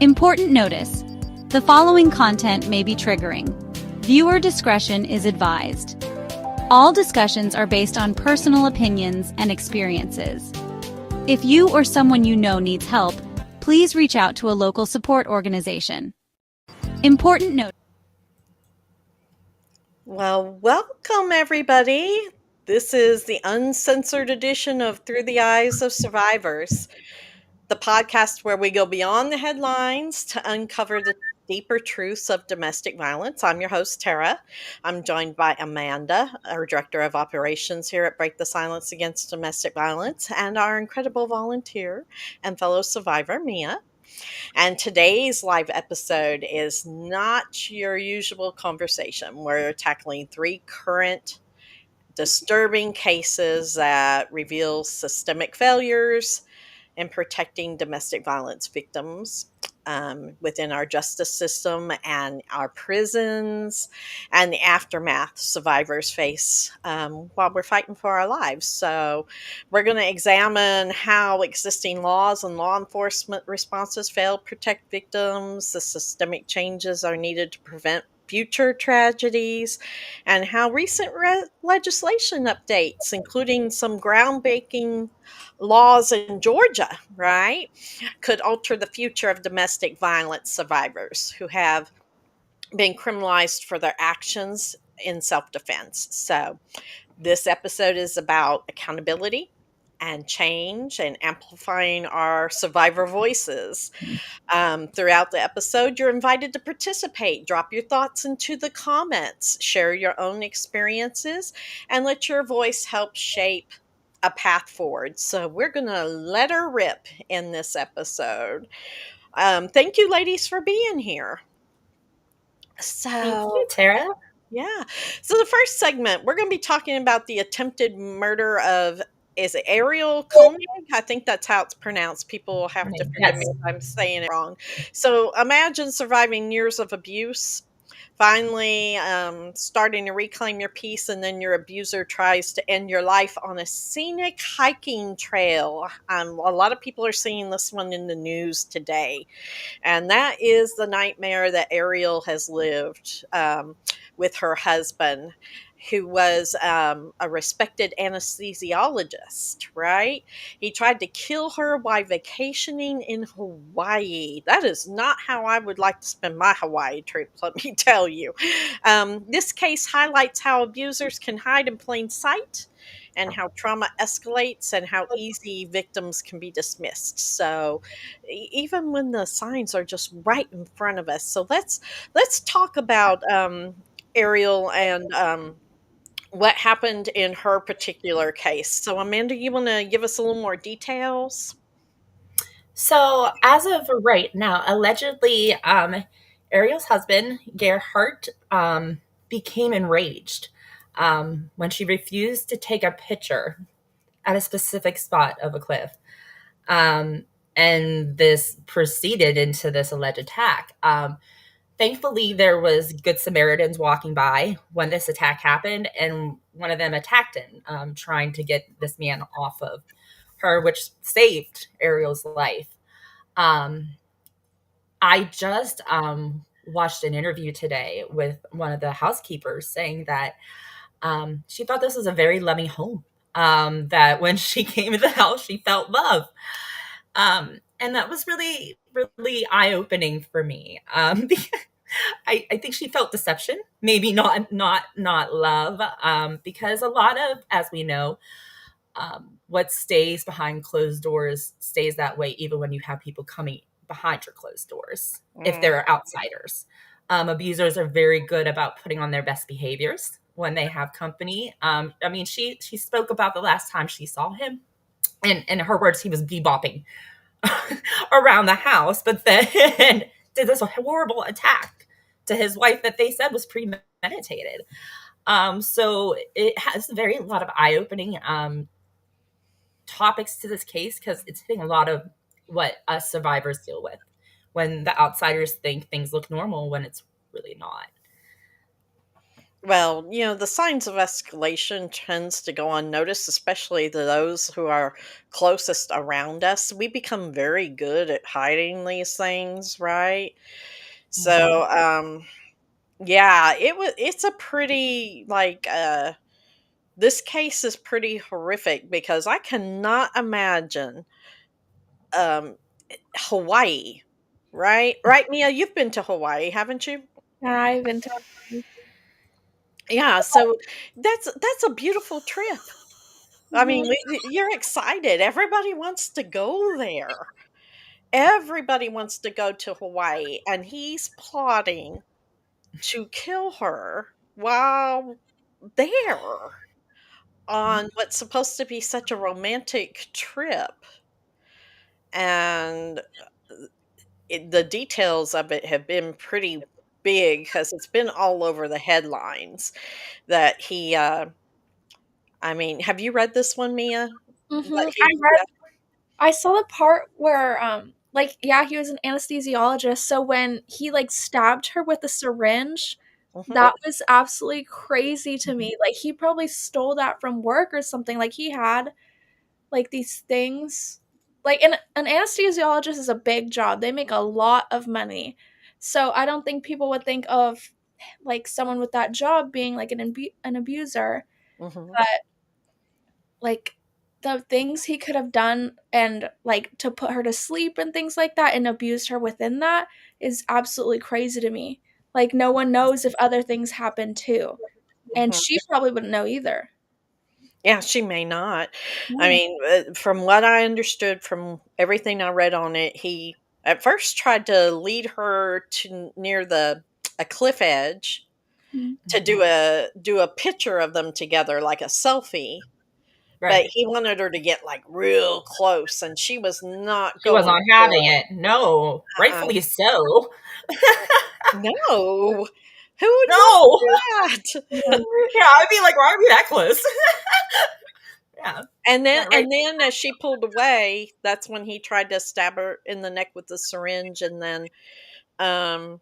Important notice: the following content may be triggering. Viewer discretion is advised. All discussions are based on personal opinions and experiences. If you or someone you know needs help, please reach out to a local support organization. Important note. Well, welcome everybody. This is the uncensored edition of Through the Eyes of Survivors, the podcast where we go beyond the headlines to uncover the deeper truths of domestic violence. I'm your host, Tara. I'm joined by Amanda, our Director of Operations here at Break the Silence Against Domestic Violence, and our incredible volunteer and fellow survivor, Mia. And today's live episode is not your usual conversation. We're tackling 3 current disturbing cases that reveal systemic failures in protecting domestic violence victims within our justice system and our prisons, and the aftermath survivors face while we're fighting for our lives. So we're going to examine how existing laws and law enforcement responses fail to protect victims, the systemic changes are needed to prevent future tragedies, and how recent legislation updates, including some groundbreaking laws in Georgia, right, could alter the future of domestic violence survivors who have been criminalized for their actions in self-defense. So this episode is about accountability and change and amplifying our survivor voices. Throughout the episode, you're invited to participate. Drop your thoughts into the comments, share your own experiences, and let your voice help shape a path forward. So we're going to let her rip in this episode. Thank you, ladies, for being here. Thank you, Tara. Yeah. So the first segment, we're going to be talking about the attempted murder of, is it Arielle König? I think that's how it's pronounced. People have to forgive me if I'm saying it wrong. So imagine surviving years of abuse, finally starting to reclaim your peace, and then your abuser tries to end your life on a scenic hiking trail. A lot of people are seeing this one in the news today. And that is the nightmare that Arielle has lived with her husband, who was a respected anesthesiologist, right? He tried to kill her while vacationing in Hawaii. That is not how I would like to spend my Hawaii trip, let me tell you. This case highlights how abusers can hide in plain sight, and how trauma escalates, and how easy victims can be dismissed. So even when the signs are just right in front of us. So let's talk about Arielle and what happened in her particular case. So Amanda, you want to give us a little more details? So as of right now, allegedly, Arielle's husband, Gerhard, became enraged when she refused to take a picture at a specific spot of a cliff. And this proceeded into this alleged attack. Thankfully, there was good Samaritans walking by when this attack happened, and one of them attacked him, trying to get this man off of her, which saved Arielle's life. I just watched an interview today with one of the housekeepers saying that she thought this was a very loving home, that when she came to the house, she felt love. And that was really, really eye-opening for me. I think she felt deception, maybe not love, because a lot of, as we know, what stays behind closed doors stays that way, even when you have people coming behind your closed doors, if they're outsiders. Abusers are very good about putting on their best behaviors when they have company. I mean, she spoke about the last time she saw him, and in her words, he was bebopping around the house, but then did this horrible attack to his wife that they said was premeditated. So it has a lot of eye-opening topics to this case, because it's hitting a lot of what us survivors deal with when the outsiders think things look normal when it's really not. Well, the signs of escalation tends to go unnoticed, especially to those who are closest around us. We become very good at hiding these things, right? Mhm. So, yeah, it's a pretty this case is pretty horrific because I cannot imagine um Hawaii, right? Right, Mia, you've been to Hawaii, haven't you? Yeah, I've been to Yeah, so that's a beautiful trip. I mean, Mhm. you're excited. Everybody wants to go there. Everybody wants to go to Hawaii, and he's plotting to kill her while there on what's supposed to be such a romantic trip. And the details of it have been pretty big because it's been all over the headlines that I mean, have you read this one, Mia? What Mhm. he I saw the part where like yeah, he was an anesthesiologist, so when he like stabbed her with a syringe, Mhm, that was absolutely crazy to me. Like he probably stole that from work or something. Like he had like these things. Like an anesthesiologist is a big job. They make a lot of money. So I don't think people would think of like someone with that job being like an abuser. mhm. But like the things he could have done and like to put her to sleep and things like that and abused her within that is absolutely crazy to me. Like no one knows if other things happen too. And Mhm. she probably wouldn't know either. Yeah, she may not. I Yeah. mean, from what I understood from everything I read on it, he at first tried to lead her to near the a cliff edge Mhm. to do a picture of them together like a selfie, but Right. he wanted her to get like real close and she was not She was going not for having it. No, it. rightfully so. No. Who would No. want that? Yeah. Yeah, I'd be like, why are we that close? Yeah. And then Yeah, right. and then as she pulled away, that's when he tried to stab her in the neck with the syringe and then um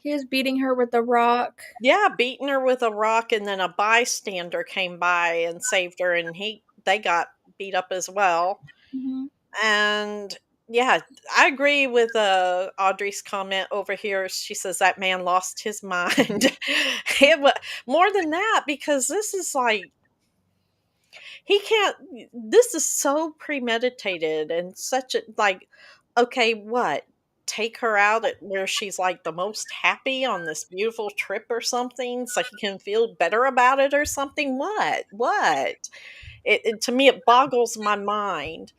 He was beating her with a rock. yeah, beating her with a rock and then a bystander came by and saved her and they got beat up as well. Mhm. And yeah, I agree with Audrey's comment over here. She says that man lost his mind. More than that because this is like he can't this is so premeditated and such a like okay, what? Take her out at where she's like the most happy on this beautiful trip or something so he can feel better about it or something? What? It to me it boggles my mind.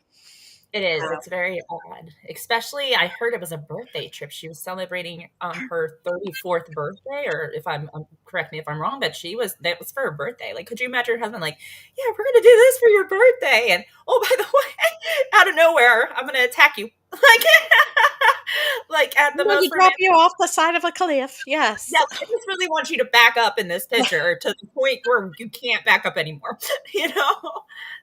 It is. It's very odd. Especially, I heard it was a birthday trip. She was celebrating her 34th birthday, or if correct me if I'm wrong, but that was for her birthday. Like, could you imagine her husband, like, yeah, we're going to do this for your birthday? And, oh, by the way, out of nowhere, I'm going to attack you. Like at I'm the going most to drop romantic. you off the side of a cliff. Yes. Yes, I just really want you to back up in this picture to the point where you can't back up anymore. You know,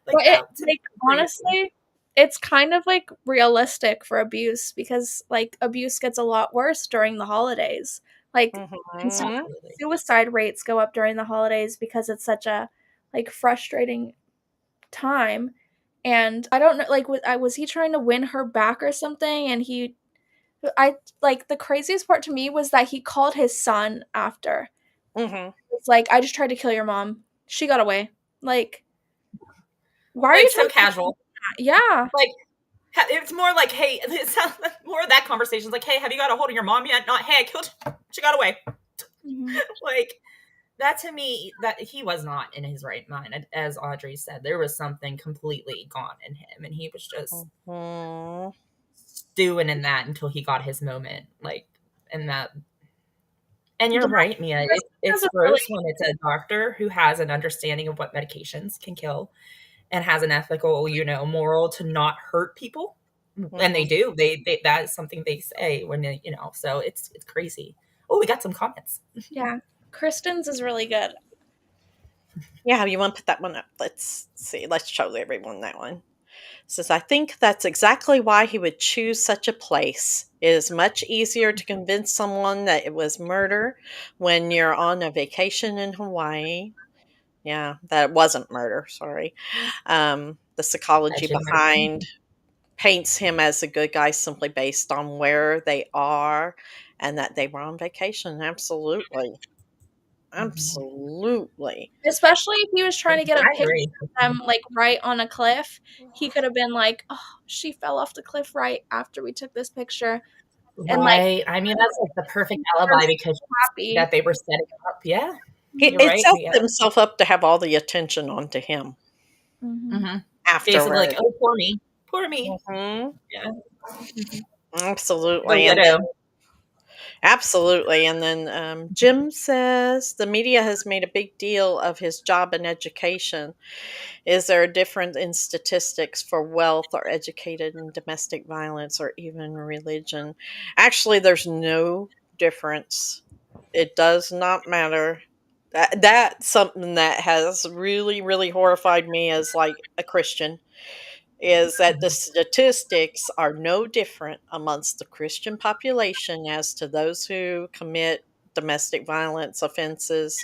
like But it that to me like is crazy. honestly, it's kind of like realistic for abuse because like abuse gets a lot worse during the holidays. Like and Mhm. Absolutely. suicide rates go up during the holidays because it's such a like frustrating time. And I don't know like was he trying to win her back or something and he I like the craziest part to me was that he called his son after. Mhm. It's like I just tried to kill your mom. She got away. Like why are Like you so trying to casual. yeah. Like it's more like, hey, it sounds more of that conversation. Like, hey, have you got a hold of your mom yet? Not, hey, I killed her. She got away. Mhm. Like that to me, that he was not in his right mind. As Audrey said, there was something completely gone in him, and he was just Mhm. stewing in that until he got his moment. Like, and that. And Yeah, you're right, Mia. Kristen has It's a really gross when it's a doctor who has an understanding of what medications can kill and has an ethical, moral to not hurt people. And they Mhm. do. That is something they say when so it's crazy. Oh, we got some comments. yeah. Kristen's is really good. Yeah, you want to put that one up? Let's see. Let's show everyone that one. Says, I think that's exactly why he would choose such a place. It is much easier to convince someone that it was murder when you're on a vacation in Hawaii. Yeah, that wasn't murder, sorry. The psychology Alleged murder. behind paints him as a good guy simply based on where they are and that they were on vacation. Absolutely. Mhm. Absolutely. Especially if he was trying to get a I picture agree. of them, like, right on a cliff. He could have been like, "Oh, she fell off the cliff right after we took this picture," and, like, Right. I mean, that's like the perfect they're alibi so because happy. that they were setting up. Yeah, He you're it right. set Yeah. himself up to have all the attention onto him Mhm. Hmm. Basically, like, afterward. oh, poor me, poor me. Mhm. Yeah. Hmm. The Absolutely, and widow. absolutely, and then, Jim says, "The media has made a big deal of his job and education. Is there a difference in statistics for wealth or educated in domestic violence or even religion?" Actually, there's no difference. It does not matter. That's something that has really, really horrified me as, like, a Christian, is that the Mhm. statistics are no different amongst the Christian population as to those who commit domestic violence offenses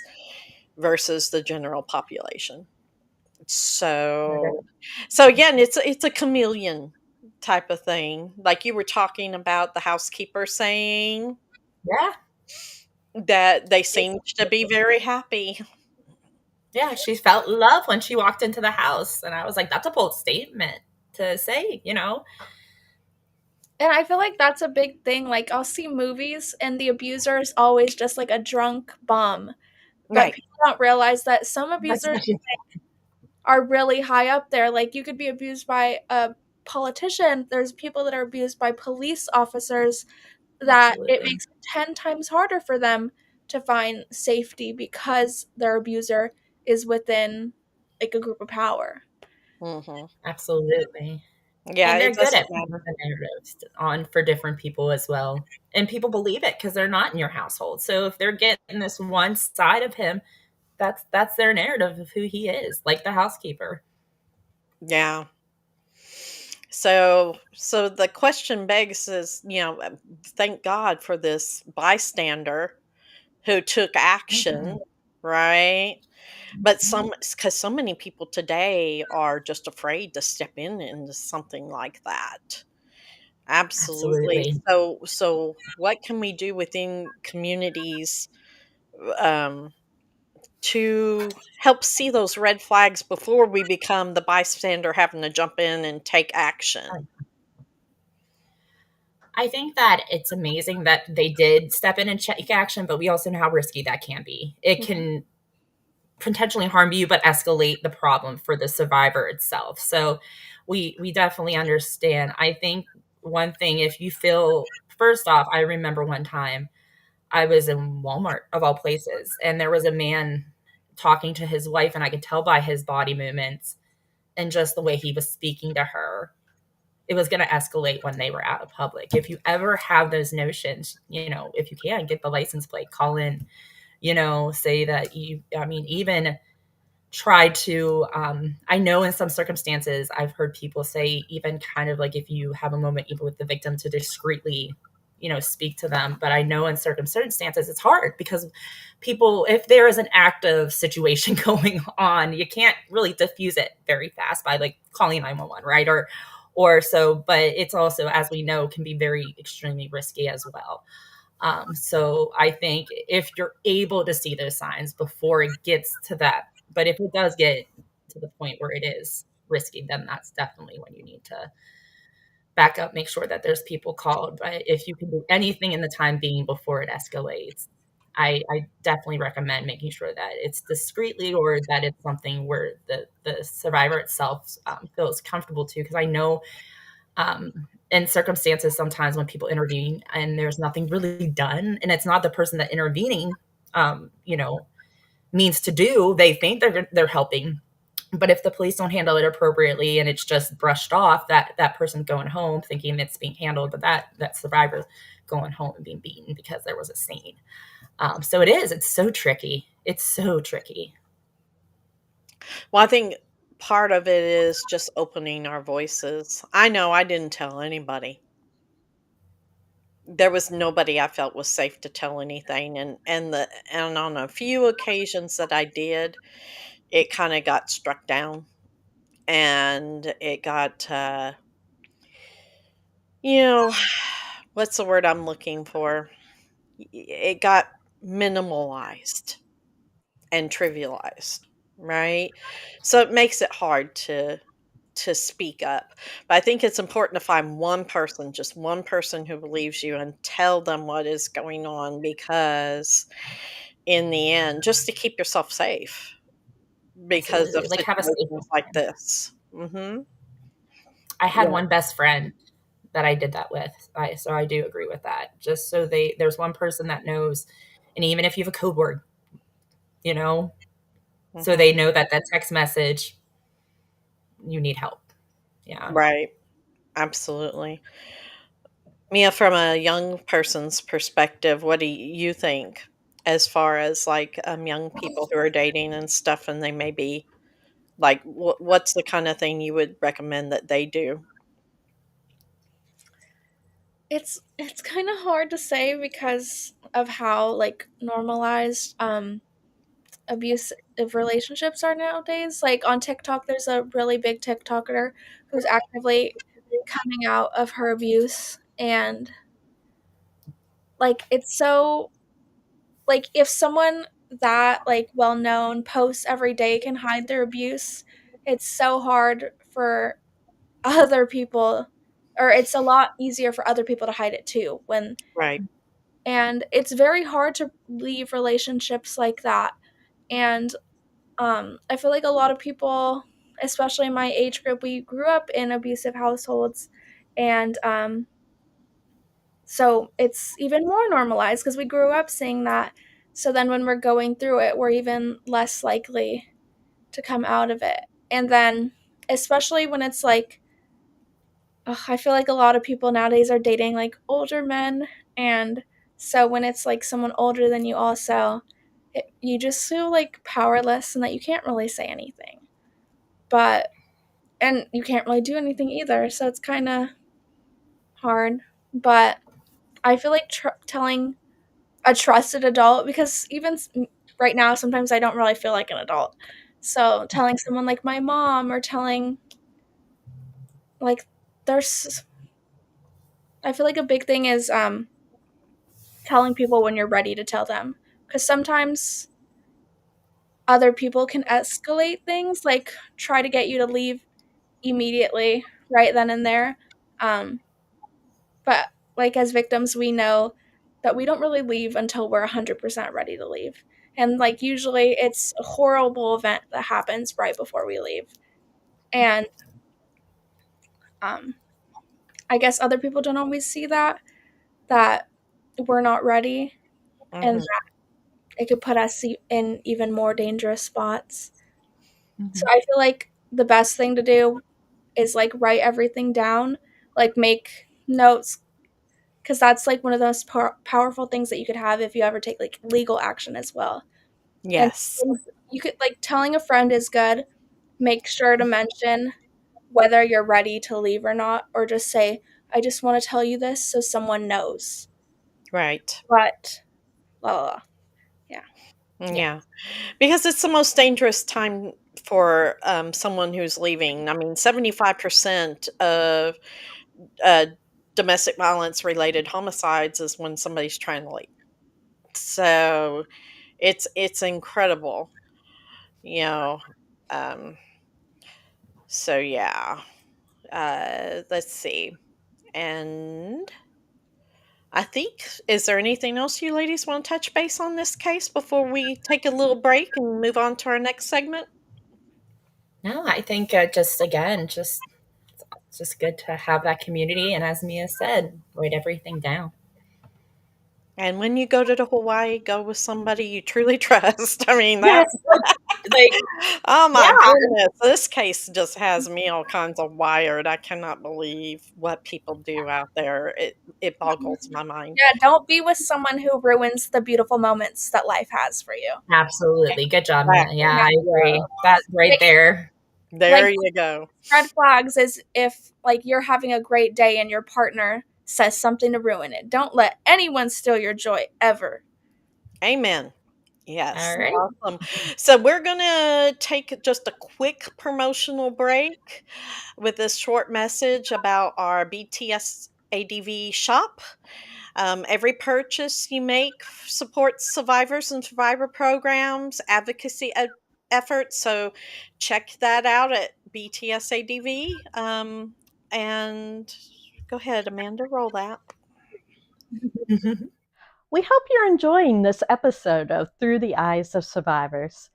versus the general population. So again, it's a chameleon type of thing. Like you were talking about the housekeeper saying Yeah. that they seemed to be very happy. Yeah, she felt love when she walked into the house, and I was like, "That's a bold statement to say," you know? And I feel like that's a big thing, like, I'll see movies and the abuser is always just, like, a drunk bum, but Right. people don't realize that some That's abusers are really high up there, like, you could be abused by a politician, there's people that are abused by police officers that it absolutely. makes it 10 times harder for them to find safety because their abuser is within, like, a group of power. Mhm. Absolutely. Yeah, And they're it good doesn't at putting matter. the narratives on for different people as well. And people believe it because they're not in your household. So if they're getting this one side of him, that's their narrative of who he is, like the housekeeper. Yeah. So the question begs is, thank God for this bystander who took action, Mhm. right? But Mhm. because so many people today are just afraid to step into something like that. Absolutely. Absolutely. So what can we do within communities um, to help see those red flags before we become the bystander having to jump in and take action? I think that it's amazing that they did step in and take action, but we also know how risky that can be. It Mhm. can potentially harm you, but escalate the problem for the survivor itself. So we definitely understand. I think one thing, if you feel first off, I remember one time I was in Walmart of all places, and there was a man talking to his wife, and I could tell by his body movements and just the way he was speaking to her it was going to escalate when they were out of public. If you ever have those notions, if you can get the license plate, call in, say that I mean, even try to, I know in some circumstances, I've heard people say, even kind of like if you have a moment, even with the victim, to discreetly, speak to them. But I know in certain circumstances, it's hard because people, if there is an active situation going on, you can't really diffuse it very fast by like calling 911, right? Or so, but it's also, as we know, can be very extremely risky as well. So I think if you're able to see those signs before it gets to that, but if it does get to the point where it is risky, then that's definitely when you need to back up, make sure that there's people called. But if you can do anything in the time being before it escalates, I definitely recommend making sure that it's discreetly or that it's something where the survivor itself feels comfortable to. Because I know in circumstances sometimes when people intervene and there's nothing really done and it's not the person that intervening um, you know means to do, they think they're helping, but if the police don't handle it appropriately and it's just brushed off, that person going home thinking it's being handled, but that survivor going home and being beaten because there was a scene. So it's so tricky, it's so tricky. Well, I think part of it is just opening our voices. I know I didn't tell anybody. there was nobody I felt was safe to tell anything, and on a few occasions that I did, it kind of got struck down, and it got you know, what's the word I'm looking for? It got minimalized and trivialized, right? So it makes it hard to speak up. But I think it's important to find one person, just one person who believes you, and tell them what is going on, because in the end, just to keep yourself safe because of Absolutely. Like, have a safe situations like this. Mhm. I had Yeah. one best friend that I did that with. So I do agree with that. Just so there's one person that knows, and even if you have a code word, you know, so Mhm. they know that that text message, you need help. Yeah. Right. Absolutely. Mia, from a young person's perspective, what do you think as far as like young people who are dating and stuff, and they may be like, what's the kind of thing you would recommend that they do? It's kind of hard to say because of how like normalized abusive relationships are nowadays. Like on TikTok, there's a really big TikToker who's actively coming out of her abuse, and like it's so like if someone that like well known posts every day can hide their abuse, it's so hard for other people, or it's a lot easier for other people to hide it too when Right. and it's very hard to leave relationships like that. And I feel like a lot of people, especially in my age group, we grew up in abusive households, and so it's even more normalized because we grew up seeing that. So then when we're going through it, we're even less likely to come out of it. And then, especially when it's like, ugh, I feel like a lot of people nowadays are dating like older men. And so when it's like someone older than you, also, you just feel like powerless and that you can't really say anything. But, and you can't really do anything either. So it's kind of hard. But I feel like telling a trusted adult, because even right now sometimes I don't really feel like an adult, so telling someone like my mom, or telling like there's I feel like a big thing is telling people when you're ready to tell them, because sometimes other people can escalate things, like try to get you to leave immediately right then and there. um but like as victims, we know that we don't really leave until we're 100% ready to leave, and like usually it's a horrible event that happens right before we leave. And um I guess other people don't always see that we're not ready, and Mhm. that it could put us in even more dangerous spots. So Mhm. I feel like the best thing to do is like write everything down, like make notes, because that's like one of the most powerful things that you could have if you ever take like legal action as well. And Yes. you could like telling a friend is good. Make sure to mention whether you're ready to leave or not, or just say, I just want to tell you this so someone knows. Right. But blah blah blah. Yeah. Yeah. Yeah. Because it's the most dangerous time for someone who's leaving. I mean, 75% of uh, domestic violence related homicides is when somebody's trying to leave. So it's incredible, you know. Um, so yeah. Let's see. And I think, is there anything else you ladies want to touch base on this case before we take a little break and move on to our next segment? No, I think just again, just it's just good to have that community, and as Mia said, write everything down. And when you go to Hawaii, go with somebody you truly trust. I mean, that, Yes, like oh my yeah, goodness, this case just has me all kinds of wired. I cannot believe what people do out there. It boggles my mind. Yeah, don't be with someone who ruins the beautiful moments that life has for you. absolutely. Good job, Mia. Yeah, Exactly. I agree. That right Like there. There like you go. red flags is if like you're having a great day and your partner says something to ruin it. Don't let anyone steal your joy ever. Amen. All Yes. right. Awesome. So we're going to take just a quick promotional break with this short message about our BTSADV shop. Every purchase you make supports survivors and survivor programs, advocacy efforts. So check that out at BTSADV. And go ahead, Amanda, roll that. We hope you're enjoying this episode of Through the Eyes of Survivors.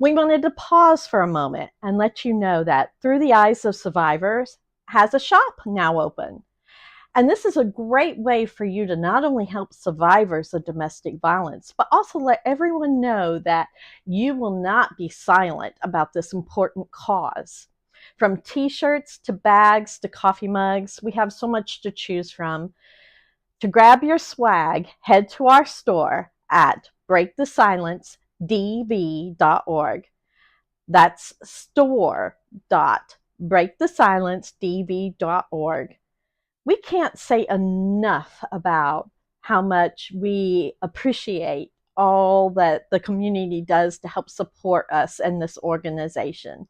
We wanted to pause for a moment and let you know that Through the Eyes of Survivors has a shop now open. And this is a great way for you to not only help survivors of domestic violence, but also let everyone know that you will not be silent about this important cause. From t-shirts to bags to coffee mugs, we have so much to choose from. To grab your swag, head to our store at breakthesilencedv.org. That's store.breakthesilencedv.org. We can't say enough about how much we appreciate all that the community does to help support us and this organization.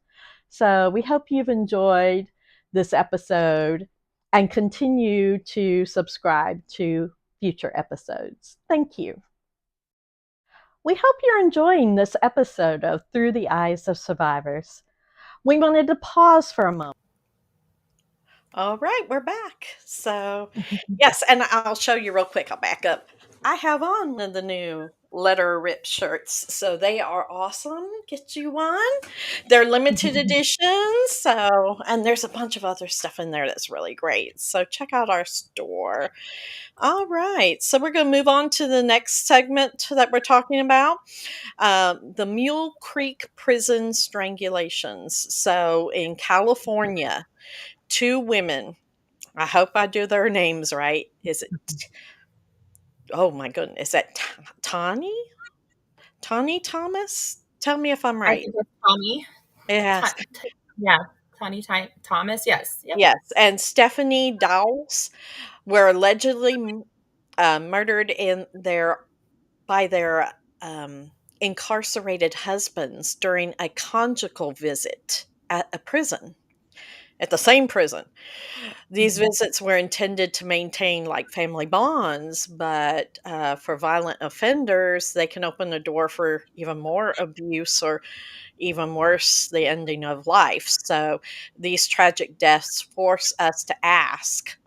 So we hope you've enjoyed this episode and continue to subscribe to future episodes. Thank you. We hope you're enjoying this episode of Through the Eyes of Survivors. We wanted to pause for a moment. All right, we're back. So, yes, and I'll show you real quick. I'll back up. I have on one of the new letter rip shirts, so they are awesome. Get you one. They're limited editions, so and there's a bunch of other stuff in there that's really great. So check out our store. All right, so we're going to move on to the next segment that we're talking about. The Mule Creek prison strangulations. So in California, 2 women, I hope I do their names right. Is it, oh my goodness, is that Tawny? Tawny Thomas? Tell me if I'm I right. think it's Tommy. Yes. Yeah, Tawny Thomas. Yes. Yep. Yes. And Stephanie Dowles were allegedly murdered by their incarcerated husbands during a conjugal visit at a prison, at the same prison. These visits were intended to maintain like family bonds, but for violent offenders, they can open the door for even more abuse or even worse, the ending of life. So these tragic deaths force us to ask,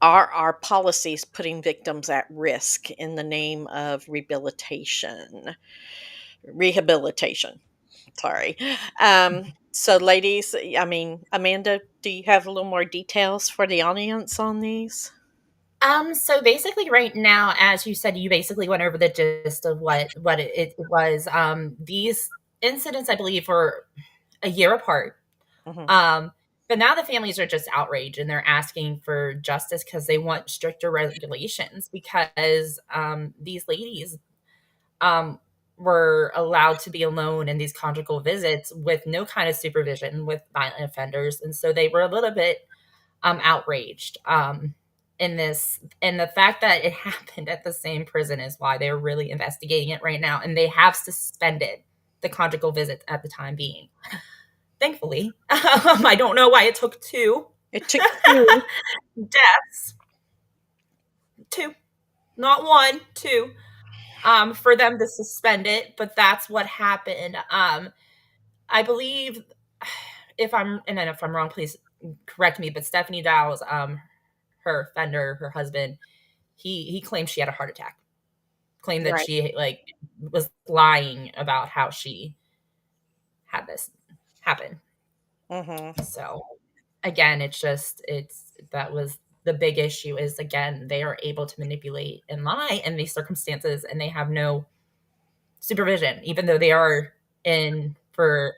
are our policies putting victims at risk in the name of rehabilitation? Sorry. So, ladies, I mean, Amanda, do you have a little more details for the audience on these? So basically right now, as you said, you basically went over the gist of what it was. These incidents, I believe, were a year apart. Mhm. But now the families are just outraged and they're asking for justice because they want stricter regulations because these ladies um, were allowed to be alone in these conjugal visits with no kind of supervision with violent offenders. And so they were a little bit outraged in this. And the fact that it happened at the same prison is why they're really investigating it right now. And they have suspended the conjugal visits at the time being. Thankfully. I don't know why it took 2. It took 2 deaths. 2. Not 1, 2. For them to suspend it, but that's what happened. I believe if I'm wrong, please correct me, but Stephanie Dowles, her offender, her husband, he claimed she had a heart attack. Claimed that Right. she was lying about how she had this happen. Mm-hmm. So again, that was the big issue is, again, they are able to manipulate and lie in these circumstances and they have no supervision, even though they are in for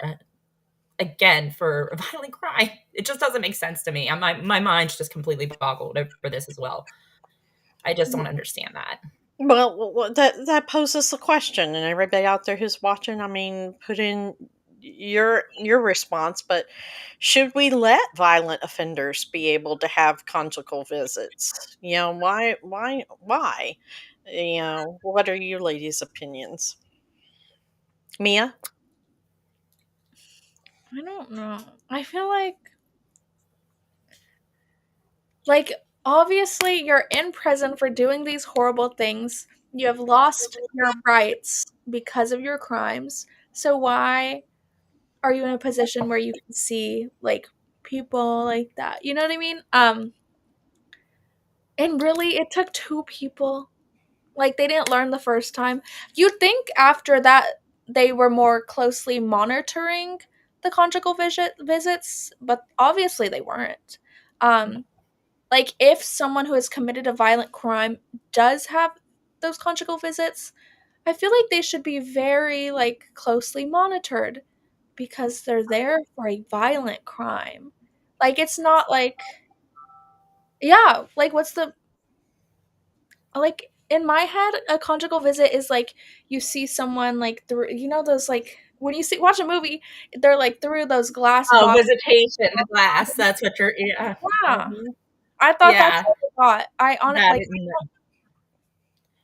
for a violent crime. It just doesn't make sense to me. My mind's just completely boggled over this as well. I just don't understand that. Well, that poses the question, and everybody out there who's watching, I mean, put in your response, but should we let violent offenders be able to have conjugal visits? Why? What are your ladies' opinions? Mia? I don't know. I feel obviously you're in prison for doing these horrible things. You have lost your rights because of your crimes. So why are you in a position where you can see people like that? You know what I mean? And really it took two people. Like they didn't learn the first time. You'd think after that they were more closely monitoring the conjugal visits, but obviously they weren't. Like if someone who has committed a violent crime does have those conjugal visits, I feel like they should be very closely monitored because they're there for a violent crime. Like it's not yeah, what's the in my head a conjugal visit is you see someone through those when you see watch a movie they're through those glass Oh, boxes. visitation, the glass. That's what you're. Yeah. Yeah, Mhm. I thought that's Yeah. what I thought. I on it That is,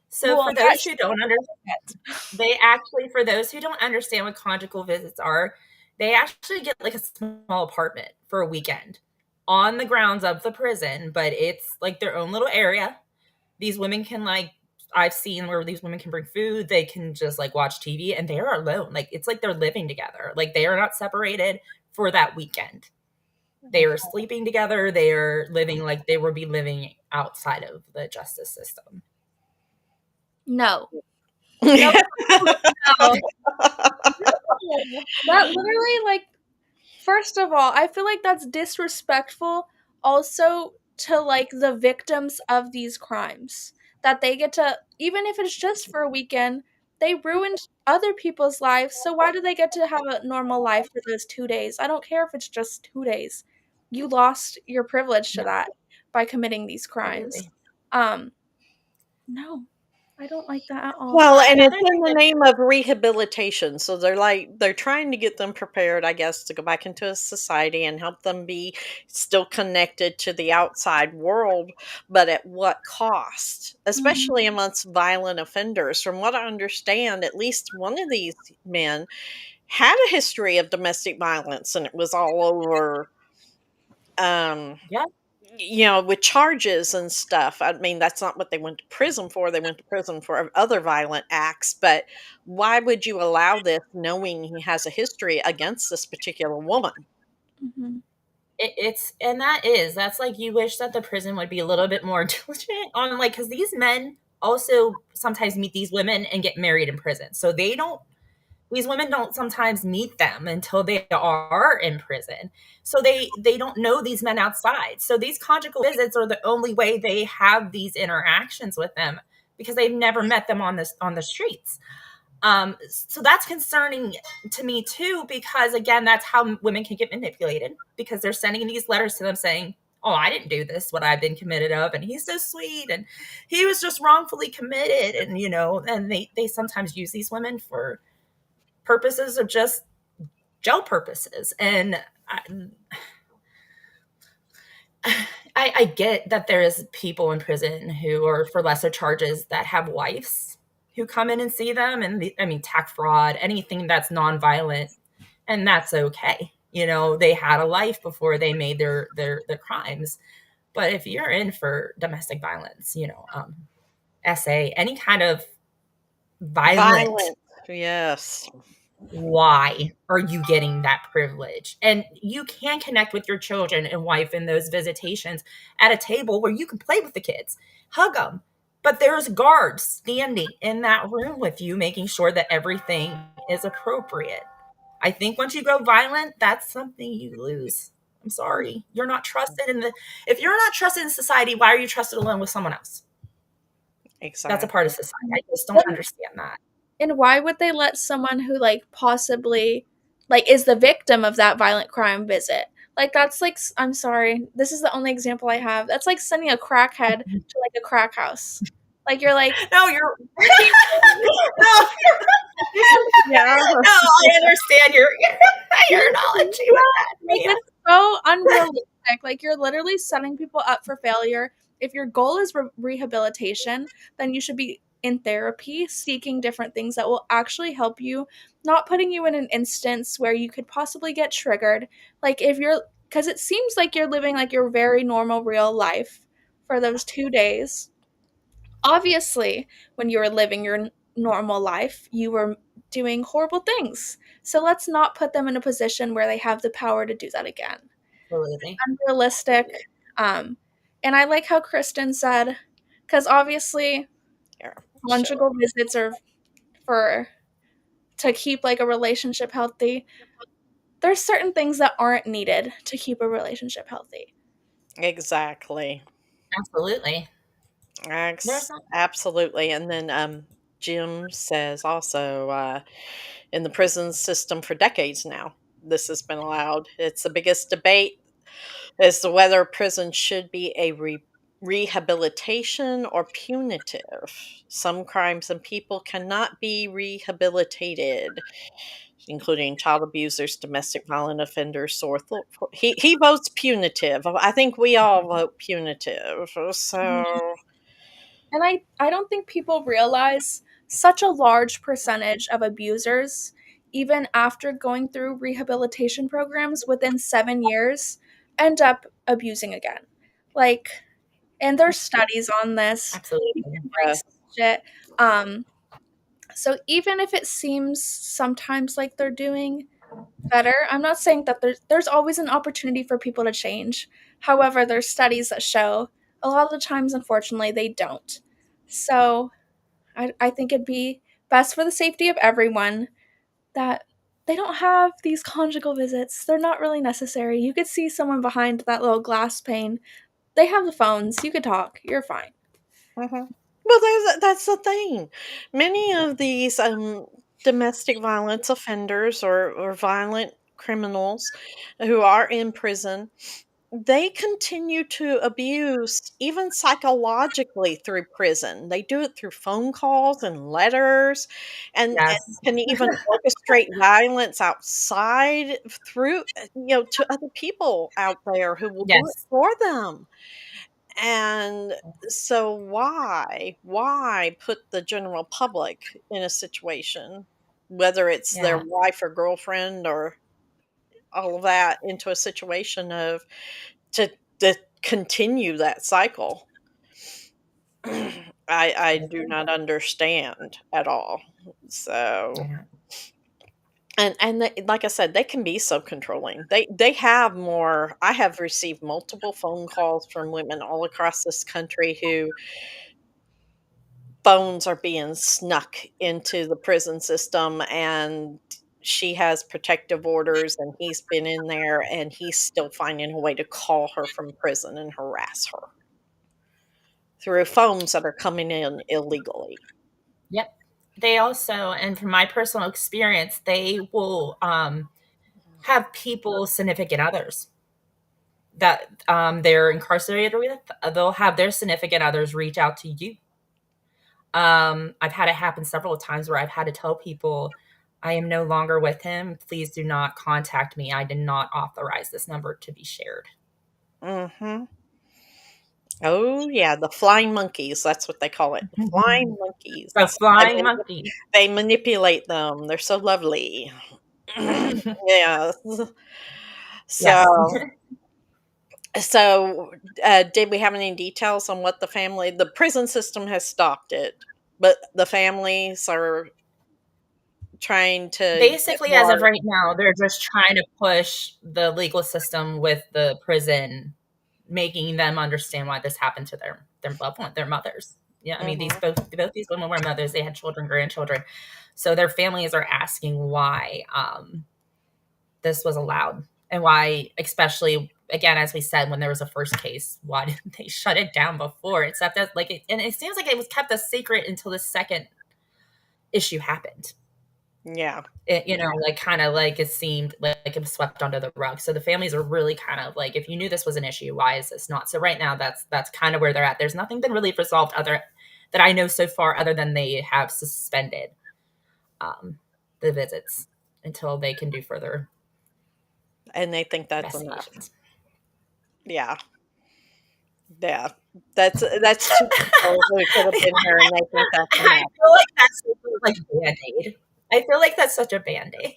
so well for that those who don't understand, for those who don't understand what conjugal visits are, they actually get like a small apartment for a weekend on the grounds of the prison, but it's like their own little area. These women can I've seen where these women can bring food, they can just watch TV, and they are alone. Like it's like they're living together. Like they are not separated for that weekend. They are sleeping together. They are living like they would be living outside of the justice system. no no no that literally first of all, I feel like that's disrespectful also to the victims of these crimes. That they get to, even if it's just for a weekend, they ruined other people's lives. So why do they get to have a normal life for those 2 days? I don't care if it's just 2 days. You lost your privilege to that by committing these crimes. Absolutely. No, I don't like that at all. Well, and it's Another in thing the that name of rehabilitation. So they're trying to get them prepared, I guess, to go back into a society and help them be still connected to the outside world, but at what cost? Especially amongst violent offenders. From what I understand, at least one of these men had a history of domestic violence, and it was all over um yeah, with charges and stuff. I mean, that's not what they went to prison for. They went to prison for other violent acts. But why would you allow this knowing he has a history against this particular woman? Mm-hmm. that's like you wish that the prison would be a little bit more diligent on because these men also sometimes meet these women and get married in prison. So these women don't sometimes meet them until they are in prison. So they don't know these men outside. So these conjugal visits are the only way they have these interactions with them because they've never met them on the streets. So that's concerning to me too, because again, that's how women can get manipulated because they're sending these letters to them saying, oh, I didn't do this, what I've been committed of, and he's so sweet, and he was just wrongfully committed, and and they sometimes use these women for purposes of just jail purposes. And I get that there is people in prison who are for lesser charges that have wives who come in and see them, and I mean tax fraud, anything that's nonviolent, and that's okay. They had a life before they made their crimes. But if you're in for domestic violence, SA, any kind of violent, Violent. Yes. why are you getting that privilege? And you can connect with your children and wife in those visitations at a table where you can play with the kids, hug them. But there's guards standing in that room with you, making sure that everything is appropriate. I think once you go violent, that's something you lose. I'm sorry. You're not trusted if you're not trusted in society, why are you trusted alone with someone else? Exactly. That's a part of society. I just don't understand that. And why would they let someone who possibly is the victim of that violent crime visit? That's I'm sorry, this is the only example I have. That's like sending a crackhead to a crack house. Like you're like No, you're working. no, Yeah. no, I understand your analogy with that. Like Yeah. it's so unrealistic. Like you're literally setting people up for failure. If your goal is rehabilitation, then you should be in therapy, seeking different things that will actually help you, not putting you in an instance where you could possibly get triggered. Like if you're, because it seems like you're living like your very normal real life for those 2 days. Obviously, when you were living your normal life, you were doing horrible things. So let's not put them in a position where they have the power to do that again. Absolutely. Unrealistic. And I like how Kristen said, because obviously Here, conjugal visits are for to keep like a relationship healthy. There's certain things that aren't needed to keep a relationship healthy. exactly. Absolutely. There's not. Absolutely. And then Jim says also in the prison system for decades now, this has been allowed. It's the biggest debate as to whether prison should be a rehabilitation or punitive. Some crimes and people cannot be rehabilitated, including child abusers, domestic violent offenders. So he votes punitive. I think we all vote punitive. So And I don't think people realize such a large percentage of abusers, even after going through rehabilitation programs within 7 years, end up abusing again. Like, and there's studies on this. You Absolutely. can uh, research it. Um, so even if it seems sometimes like they're doing better, I'm not saying that there's always an opportunity for people to change. However, there's studies that show a lot of the times, unfortunately, they don't. So I think it'd be best for the safety of everyone that they don't have these conjugal visits. They're not really necessary. You could see someone behind that little glass pane. They have the phones. You could talk. You're fine. mhm. Well, that's the thing. Many of these domestic violence offenders or violent criminals who are in prison, they continue to abuse even psychologically through prison. They do it through phone calls and letters, and Yes. can even orchestrate violence outside through to other people out there who will do it Yes. for them. And so why put the general public in a situation, whether it's their Yeah. wife or girlfriend or all of that, into a situation of to to continue that cycle? I do not understand at all. So Yeah. and they, like I said, they can be so controlling. They have more. I have received multiple phone calls from women all across this country who phones are being snuck into the prison system, and she has protective orders and he's been in there and he's still finding a way to call her from prison and harass her through phones that are coming in illegally. Yep. They also, and from my personal experience, they will have people, significant others that they're incarcerated with. They'll have their significant others reach out to you. I've had it happen several times where I've had to tell people, I am no longer with him. Please do not contact me. I did not authorize this number to be shared. Hmm. Oh yeah, the flying monkeys. That's what they call it. The flying monkeys. The And flying monkey. they manipulate them. They're so lovely. Yeah. Yes. So did we have any details on what the prison system has stopped it, but the families are trying to get Basically, as of more. right now, they're just trying to push the legal system with the prison, making them understand why this happened to their loved one, their mothers. Yeah, I mean, Mhm. both these women were mothers. They had children, grandchildren, so their families are asking why this was allowed and why, especially again, as we said, when there was a first case, why didn't they shut it down before? Except that, and it seems like it was kept a secret until the second issue happened. Yeah. Like kind of like it seemed like it was swept under the rug. So the families are really kind of like, if you knew this was an issue, why is this not? So right now, that's kind of where they're at. There's nothing been really resolved other that I know so far, other than they have suspended the visits until they can do further And they think that's enough. investigations. Yeah. Yeah. That's two people who could have been here and they think that's I enough. feel like that's like Band-Aid. I feel like that's such a Band-Aid.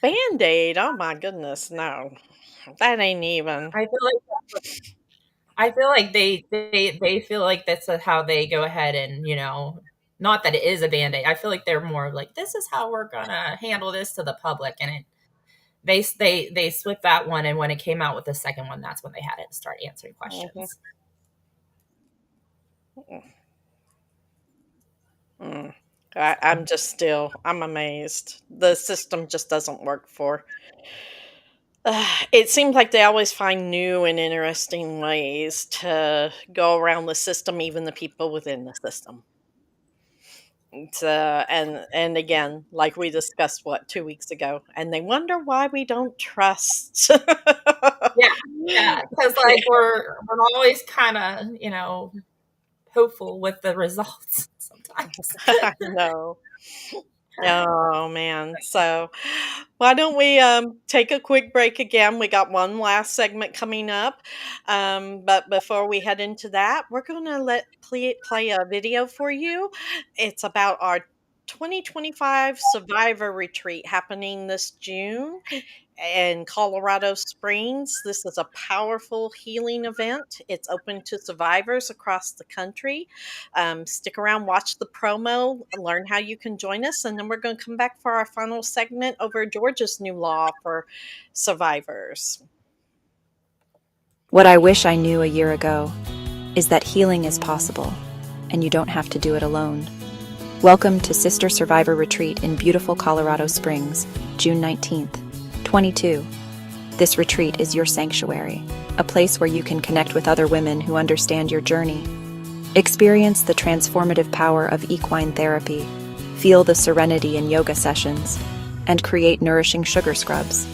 Band-Aid. Oh my goodness, no. That ain't even. I feel like they feel like that's how they go ahead and, not that it is a Band-Aid. I feel like they're more like, this is how we're gonna handle this to the public, and they slipped that one, and when it came out with the second one, that's when they had to start answering questions. I'm amazed. The system just doesn't work for. It seems like they always find new and interesting ways to go around the system, even the people within the system. And again, like we discussed, 2 weeks ago, and they wonder why we don't trust. Yeah, because like we're always kind of hopeful with the results sometimes. No. Oh man. So why don't we take a quick break again? We got one last segment coming up. But before we head into that, we're gonna play a video for you. It's about our 2025 Survivor Retreat happening this June in Colorado Springs. This is a powerful healing event. It's open to survivors across the country. Stick around, watch the promo, learn how you can join us, and then we're going to come back for our final segment over Georgia's new law for survivors. What I wish I knew a year ago is that healing is possible, and you don't have to do it alone. Welcome to Sister Survivor Retreat in beautiful Colorado Springs, June 19th, 22. This retreat is your sanctuary, a place where you can connect with other women who understand your journey. Experience the transformative power of equine therapy, feel the serenity in yoga sessions, and create nourishing sugar scrubs.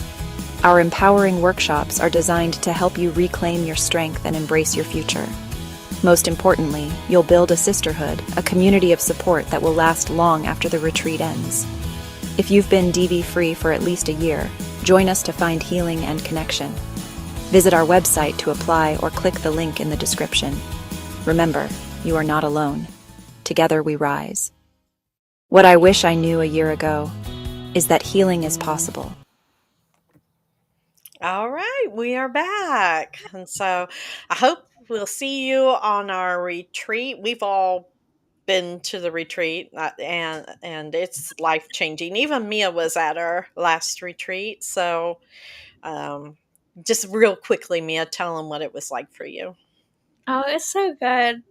Our empowering workshops are designed to help you reclaim your strength and embrace your future. Most importantly, you'll build a sisterhood, a community of support that will last long after the retreat ends. If you've been DV-free for at least a year, join us to find healing and connection. Visit our website to apply or click the link in the description. Remember, you are not alone. Together we rise. What I wish I knew a year ago is that healing is possible. All right, we are back. And so I hope we'll see you on our retreat. We've all been to the retreat and it's life-changing. Even Mia was at our last retreat. So just real quickly, Mia, tell them what it was like for you. Oh, it's so good.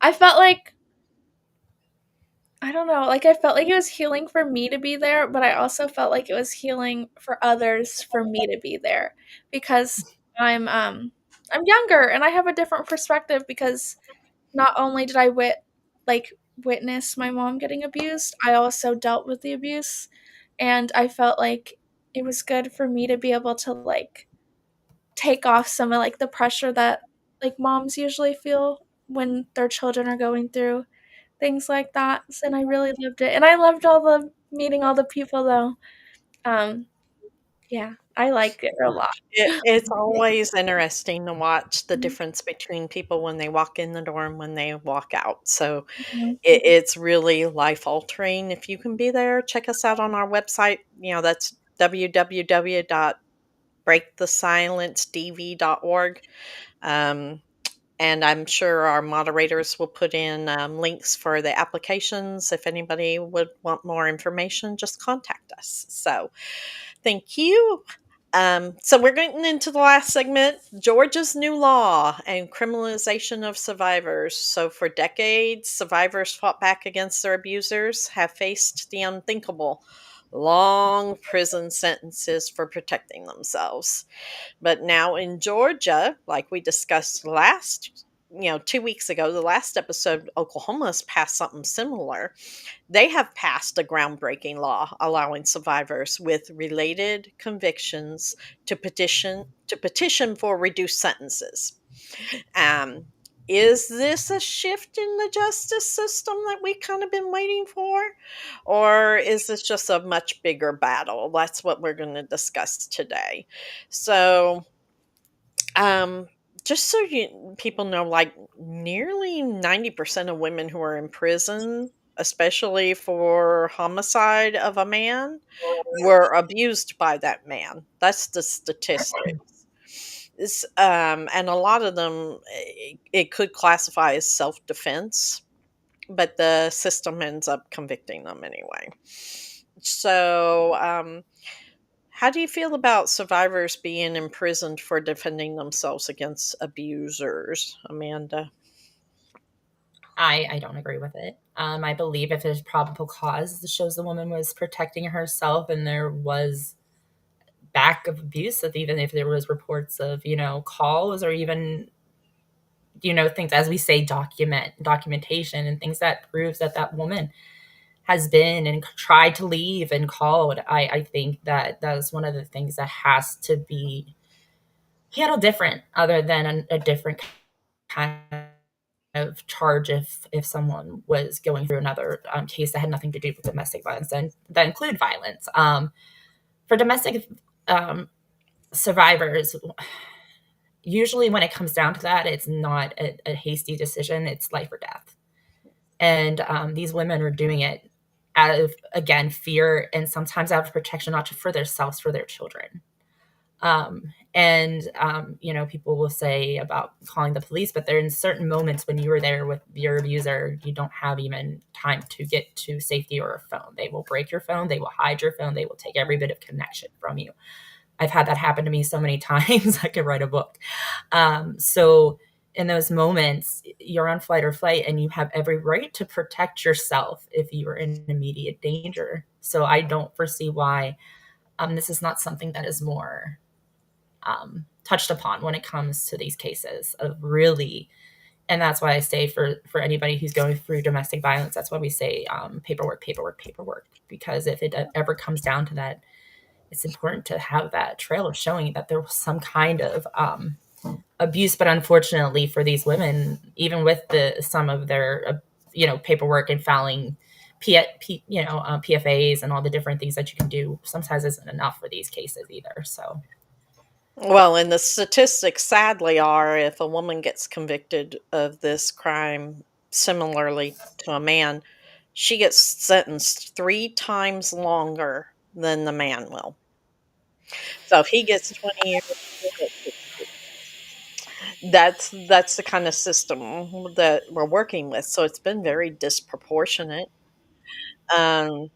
I felt like, I don't know, like I felt like it was healing for me to be there, but I also felt like it was healing for others for me to be there because I'm younger and I have a different perspective because not only did I witness my mom getting abused, I also dealt with the abuse, and I felt like it was good for me to be able to take off some of the pressure that moms usually feel when their children are going through things like that. And I really loved it. And I loved meeting all the people though. Yeah, I liked it a lot. It's always interesting to watch the difference between people when they walk in the door and when they walk out. So it's really life altering. If you can be there, check us out on our website. That's www.breakthesilencedv.org. And I'm sure our moderators will put in links for the applications. If anybody would want more information, just contact us. So thank you. So we're getting into the last segment, Georgia's new law and criminalization of survivors. So for decades, survivors fought back against their abusers, have faced the unthinkable, long prison sentences for protecting themselves. But now in Georgia, like we discussed 2 weeks ago, the last episode, Oklahoma has passed something similar. They have passed a groundbreaking law allowing survivors with related convictions to petition for reduced sentences. is this a shift in the justice system that we've kind of been waiting for? Or is this just a much bigger battle? That's what we're going to discuss today. So, um, just so people know, like nearly 90% of women who are in prison, especially for homicide of a man, were abused by that man. That's the statistics. And a lot of them, it could classify as self-defense, but the system ends up convicting them anyway. So, how do you feel about survivors being imprisoned for defending themselves against abusers, Amanda? I don't agree with it. I believe if there's probable cause that shows the woman was protecting herself and there was back of abuse, that even if there was reports of, calls or even, things, as we say, documentation and things that proves that that woman has been and tried to leave and called, I think that is one of the things that has to be handled different, other than a different kind of charge if someone was going through another case that had nothing to do with domestic violence and that include violence. For domestic survivors, usually when it comes down to that, it's not a hasty decision, it's life or death. And these women are doing it out of, again, fear and sometimes out of protection, not just for themselves, for their children. People will say about calling the police, but there are certain moments when you are there with your abuser, you don't have even time to get to safety or a phone. They will break your phone. They will hide your phone. They will take every bit of connection from you. I've had that happen to me so many times. I could write a book. So in those moments, you're on flight or flight, and you have every right to protect yourself if you are in immediate danger. So I don't foresee why this is not something that is more touched upon when it comes to these cases of really. And that's why I say for anybody who's going through domestic violence, that's why we say paperwork, because if it ever comes down to that, it's important to have that trail of showing that there was some kind of abuse. But unfortunately for these women, even with some of their paperwork and filing PFAs and all the different things that you can do, sometimes isn't enough for these cases either. So Well, and the statistics sadly are, if a woman gets convicted of this crime similarly to a man, she gets sentenced 3 times longer than the man will. So if he gets 20 years, she'll get 60. That's the kind of system that we're working with. So it's been very disproportionate. Um,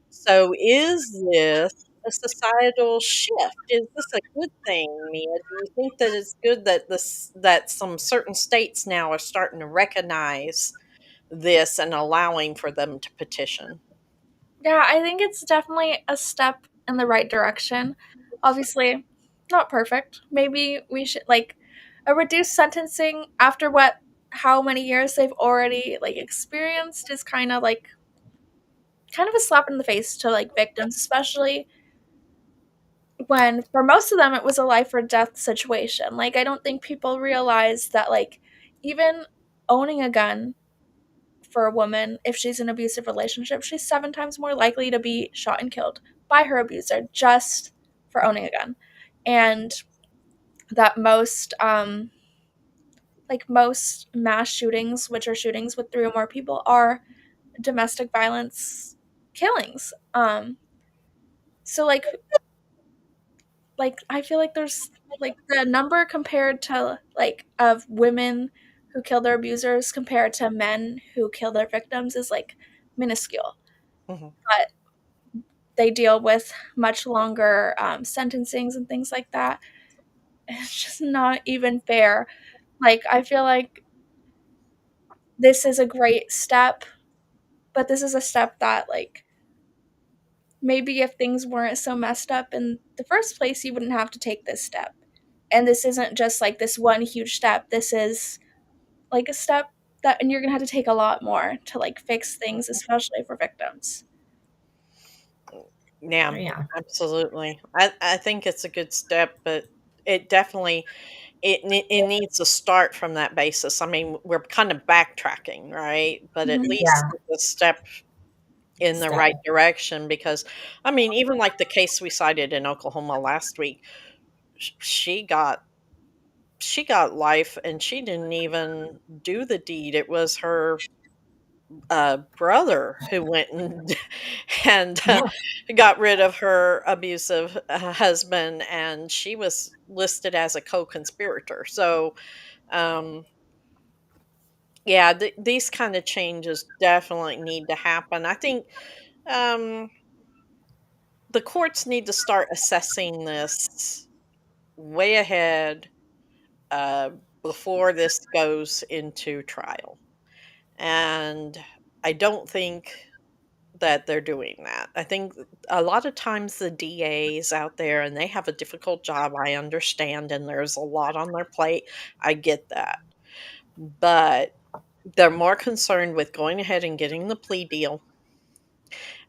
so is this a societal shift? Is this a good thing, Mia? Do you think that it's good that that some certain states now are starting to recognize this and allowing for them to petition? Yeah, I think it's definitely a step in the right direction. Obviously, not perfect. Maybe we should like a reduced sentencing after how many years they've already experienced is kind of a slap in the face to victims, especially when for most of them it was a life or death situation. I don't think people realize that even owning a gun for a woman, if she's in an abusive relationship, she's 7 times more likely to be shot and killed by her abuser just for owning a gun. And that most mass shootings, which are shootings with 3 or more people, are domestic violence killings. So I feel like there's the number compared to of women who kill their abusers compared to men who kill their victims is minuscule. Mhm. But they deal with much longer sentencings and things like that. It's just not even fair. I feel like this is a great step, but this is a step that maybe if things weren't so messed up in the first place, you wouldn't have to take this step. And this isn't just this one huge step. This is a step that, and you're gonna have to take a lot more to fix things, especially for victims. Yeah, yeah. absolutely. I think it's a good step, but it definitely it needs to start from that basis. I mean, we're kind of backtracking, right? But at Mhm. least Yeah. it's a step in the Step. right direction because, I mean, even like the case we cited in Oklahoma last week, she got life and she didn't even do the deed. It was her brother who went and and Yeah. got rid of her abusive husband, and she was listed as a co-conspirator. So, um, yeah, these kind of changes definitely need to happen. I think um, the courts need to start assessing this way ahead uh, before this goes into trial. And I don't think that they're doing that. I think a lot of times the DAs out there, and they have a difficult job, I understand, and there's a lot on their plate. I get that. But they're more concerned with going ahead and getting the plea deal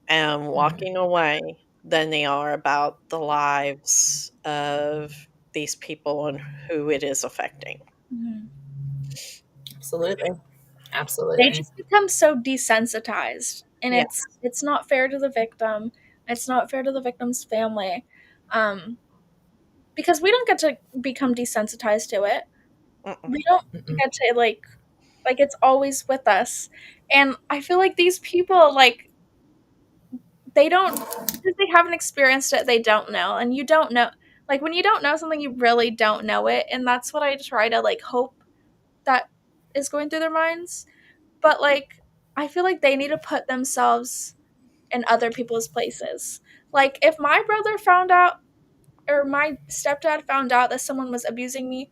and Mhm. walking away than they are about the lives of these people and who it is affecting. Mhm. Absolutely. They Absolutely. just become so desensitized, and Yeah. it's not fair to the victim. It's not fair to the victim's family, um, because we don't get to become desensitized to it. Mm-mm. We don't Mm-mm. get to like it's always with us. And I feel like these people, like, they don't, because they haven't experienced it, they don't know. And you don't know, like, when you don't know something, you really don't know it. And that's what I try to, like, hope that is going through their minds. But, like, I feel like they need to put themselves in other people's places. Like, if my brother found out, or my stepdad found out that someone was abusing me,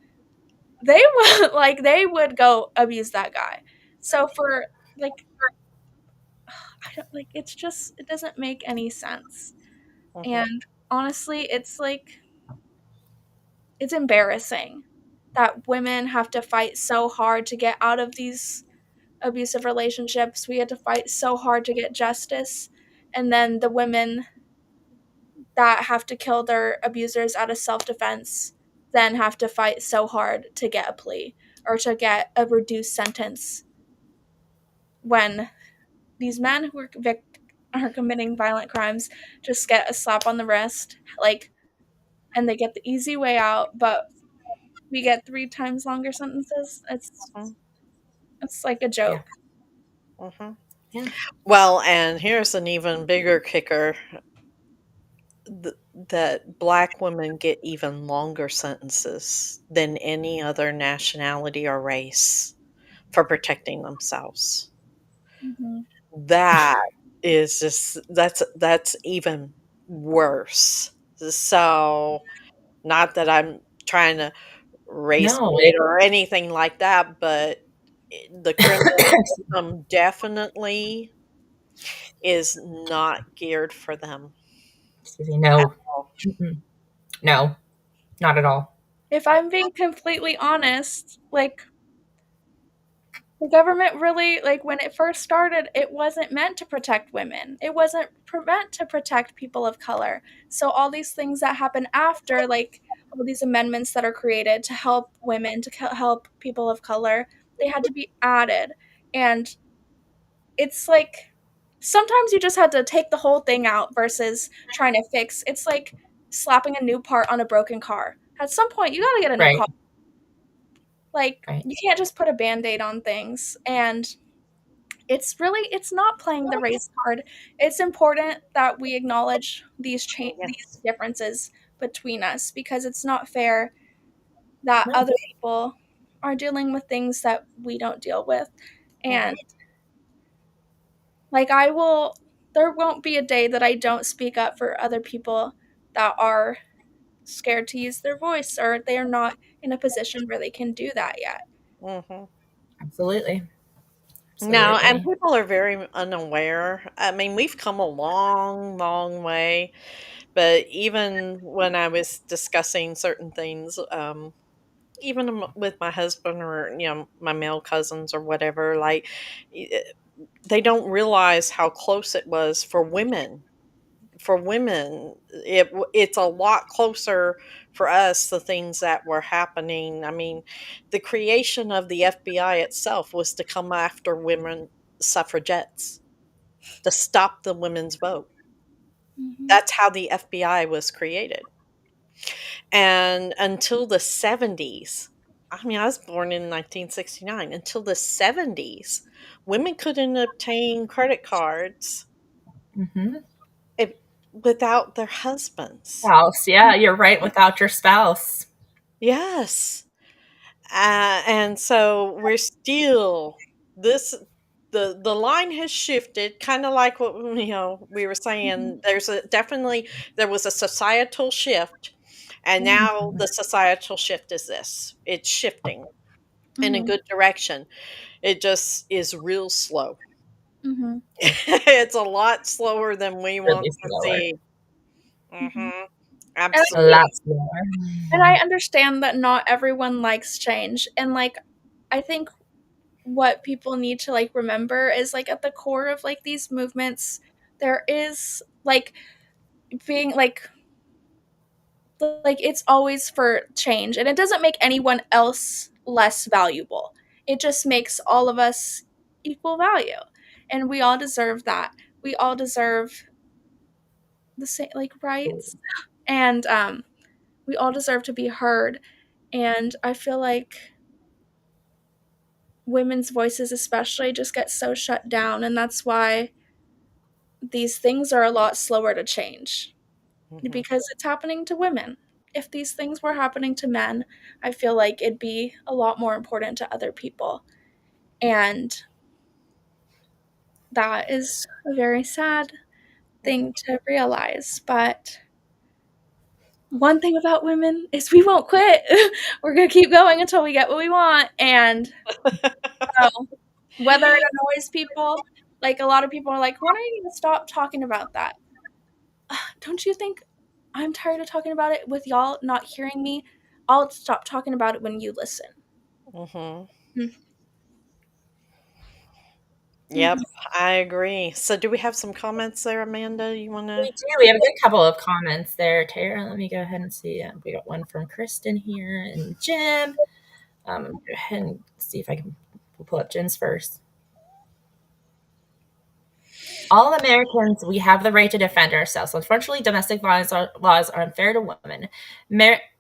they would like they would go abuse that guy. So for, like, I don't, like, it's just, it doesn't make any sense. Mhm. And honestly, it's like, it's embarrassing that women have to fight so hard to get out of these abusive relationships. We had to fight so hard to get justice, and then the women that have to kill their abusers out of self-defense then have to fight so hard to get a plea or to get a reduced sentence, when these men who are committing violent crimes just get a slap on the wrist, like, and they get the easy way out, but we get 3 times longer sentences. Mhm. It's like a Yeah. joke. Mhm. Yeah. Well, and here's an even bigger kicker, that black women get even longer sentences than any other nationality or race for protecting themselves. Mhm. That is just that's even worse. So, not that I'm trying to race No, bait or anything like that, but the criminal system definitely is not geared for them excuse me, at no. all. Mm-mm. No, not at all. If I'm being completely honest, like, the government really, like, when it first started, it wasn't meant to protect women. It wasn't meant to protect people of color. So all these things that happen after, like all these amendments that are created to help women, to help people of color, they had to be added. And it's like, sometimes you just had to take the whole thing out versus trying to fix. It's like slapping a new part on a broken car. At some point, you got to get a new Right. car. Like, Right. you can't just put a band-aid on things. And it's not playing the race card. It's important that we acknowledge these Yes. differences between us, because it's not fair that No. other people are dealing with things that we don't deal with. Mhm. And, like, I will there won't be a day that I don't speak up for other people that are scared to use their voice, or they are not in a position where they can do that yet. Mhm. Absolutely. No, and Absolutely. people are very unaware. I mean, we've come a long, long way, but even when I was discussing certain things, even with my husband or my male cousins or whatever, like they don't realize how close it was for women for women, it's a lot closer for us, the things that were happening. I mean, the creation of the FBI itself was to come after women suffragettes, to stop the women's vote. Mhm. That's how the FBI was created. And until the 70s, I mean, I was born in 1969. Until the 70s, women couldn't obtain credit cards Hmm. if, without their husbands. Spouse. Yeah, you're right. Without your spouse. Yes. And so we're still this the line has shifted, kind of like what we were Mhm. saying. There was a societal shift, and now Mhm. the societal shift is this. It's shifting in a Mhm. good direction. It just is real slow. Mhm. It's a lot slower than we want Really to slower. see. Mhm. Mhm. And A lot Absolutely. slower. I understand that not everyone likes change, and like I think what people need to like remember is like at the core of like these movements there is like being like it's always for change, and it doesn't make anyone else less valuable. It just makes all of us equal value, and we all deserve that. We all deserve the same like rights, and we all deserve to be heard. And I feel like women's voices especially just get so shut down, and that's why these things are a lot slower to change Mhm. because it's happening to women. If these things were happening to men, I feel like it'd be a lot more important to other people. And that is a very sad thing to realize. But one thing about women is we won't quit. We're going to keep going until we get what we want. And whether it annoys people, like a lot of people are like, when are you going to stop talking about that? Don't you think I'm tired of talking about it with y'all not hearing me? I'll stop talking about it when you listen. Mhm. Mm-hmm. Yep, I agree. So do we have some comments there, Amanda? You want We to? do. We have a good couple of comments there, Tara. Let me go ahead and see. We got one from Kristen here and Jim. Go ahead and see if I can we'll pull up Jim's first. All Americans, we have the right to defend ourselves. Unfortunately, domestic violence laws are unfair to women.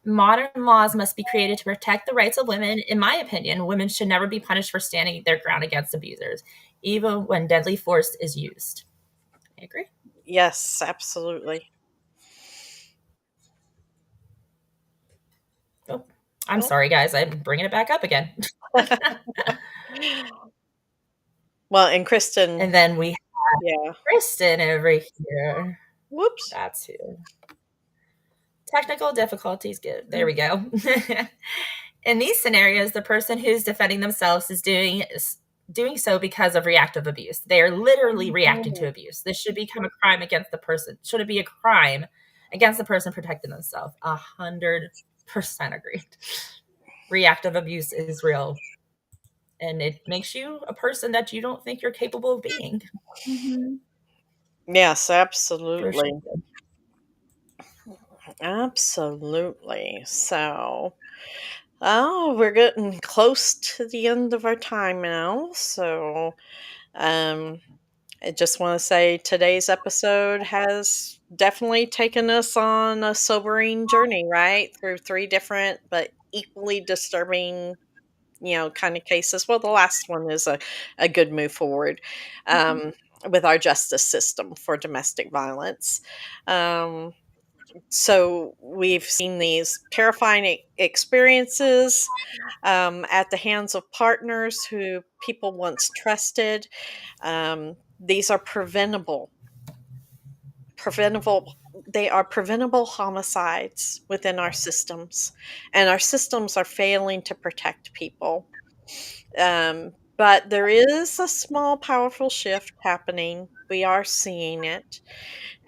Modern laws must be created to protect the rights of women. In my opinion, women should never be punished for standing their ground against abusers, even when deadly force is used. I agree. Yes, absolutely. Oh, I'm Oh. sorry, guys. I'm bringing it back up again. Well, and Kristen, And then we have yeah. Kristen over here. Whoops. That's who. Technical difficulties. Good. There we go. In these scenarios, the person who's defending themselves is doing so because of reactive abuse. They are literally reacting to Mhm. abuse. This should become a crime against the person. Should it be a crime against the person protecting themselves? 100% agreed. Reactive abuse is real, and it makes you a person that you don't think you're capable of being. Mm-hmm. Yes, For sure. absolutely. Absolutely. So, oh, we're getting close to the end of our time now. So, um, I just want to say today's episode has definitely taken us on a sobering journey, right? Through three different but equally disturbing, kind of cases. Well, the last one is a good move forward um, with our justice system for domestic violence. Um, so we've seen these terrifying experiences at the hands of partners who people once trusted. These are preventable they are preventable homicides within our systems, and our systems are failing to protect people. But there is a small powerful shift happening. We are seeing it,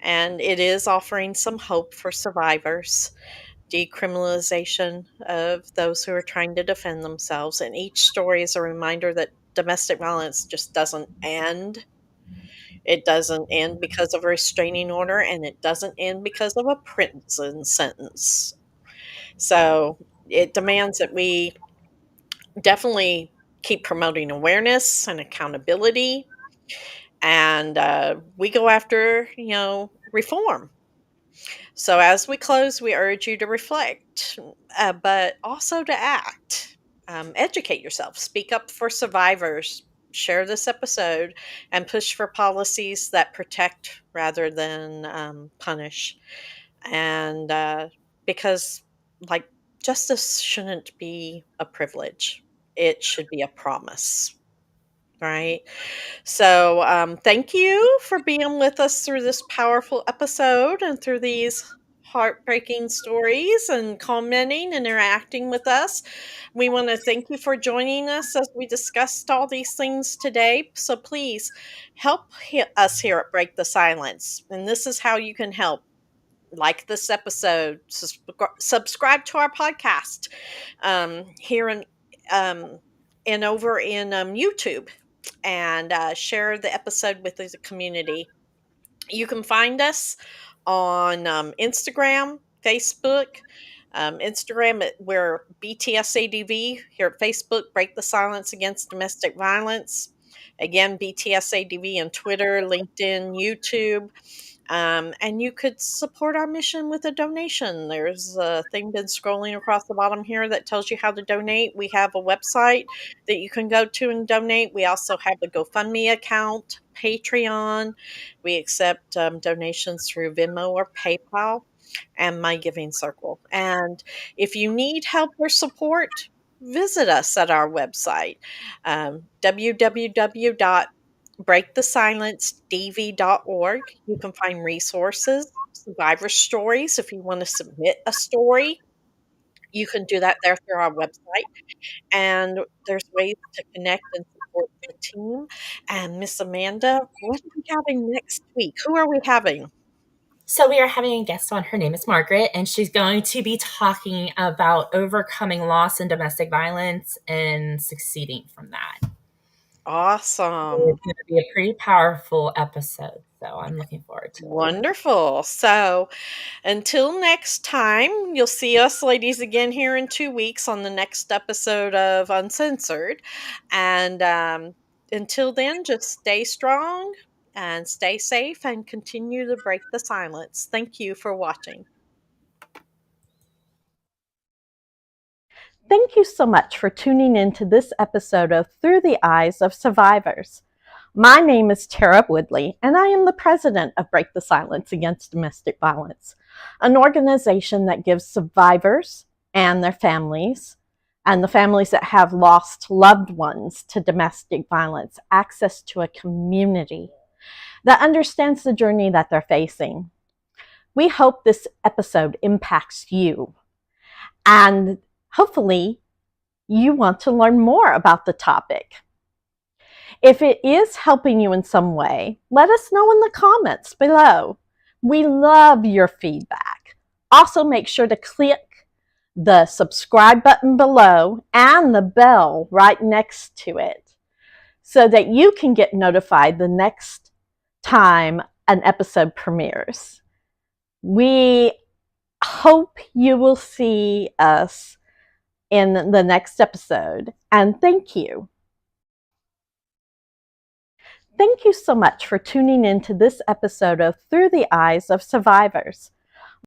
and it is offering some hope for survivors. Decriminalization of those who are trying to defend themselves, and each story is a reminder that domestic violence just doesn't end. It doesn't end because of a restraining order, and it doesn't end because of a prison sentence. So it demands that we definitely keep promoting awareness and accountability, and we go after, reform. So as we close, we urge you to reflect, but also to act. Educate yourself, speak up for survivors, share this episode, and push for policies that protect rather than punish. And because, like, justice shouldn't be a privilege, it should be a promise, right? So, thank you for being with us through this powerful episode and through these heartbreaking stories and commenting and interacting with us. We want to thank you for joining us as we discussed all these things today. So, please help us here at Break the Silence. And this is how you can help. Like this episode, subscribe to our podcast here and over in YouTube, and share the episode with the community. You can find us on Instagram, Facebook. Instagram, we're BTSADV. Here at Facebook, Break the Silence Against Domestic Violence. Again, BTSADV on Twitter, LinkedIn, YouTube. And you could support our mission with a donation. There's a thing been scrolling across the bottom here that tells you how to donate. We have a website that you can go to and donate. We also have a GoFundMe account, Patreon. We accept donations through Venmo or PayPal, and My Giving Circle. And if you need help or support, visit us at our website, www.breakthesilencedv.org. You can find resources, survivor stories. If you want to submit a story, you can do that there through our website. And there's ways to connect and support the team. And Miss Amanda, what are we having next week? Who are we having? So we are having a guest on. Her name is Margaret, and she's going to be talking about overcoming loss in domestic violence and succeeding from that. Awesome. It's going to be a pretty powerful episode, so I'm looking forward to it. Wonderful. So until next time, you'll see us ladies again here in 2 weeks on the next episode of Uncensored. And until then, just stay strong and stay safe and continue to break the silence. Thank you for watching. Thank you so much for tuning in to this episode of Through the Eyes of Survivors. My name is Tara Woodlee, and I am the president of Break the Silence Against Domestic Violence, an organization that gives survivors and their families, and the families that have lost loved ones to domestic violence, access to a community that understands the journey that they're facing. We hope this episode impacts you, and hopefully you want to learn more about the topic. If it is helping you in some way, let us know in the comments below. We love your feedback. Also, make sure to click the subscribe button below and the bell right next to it so that you can get notified the next time an episode premieres. We hope you will see us in the next episode, and thank you. Thank you so much for tuning in to this episode of Through the Eyes of Survivors.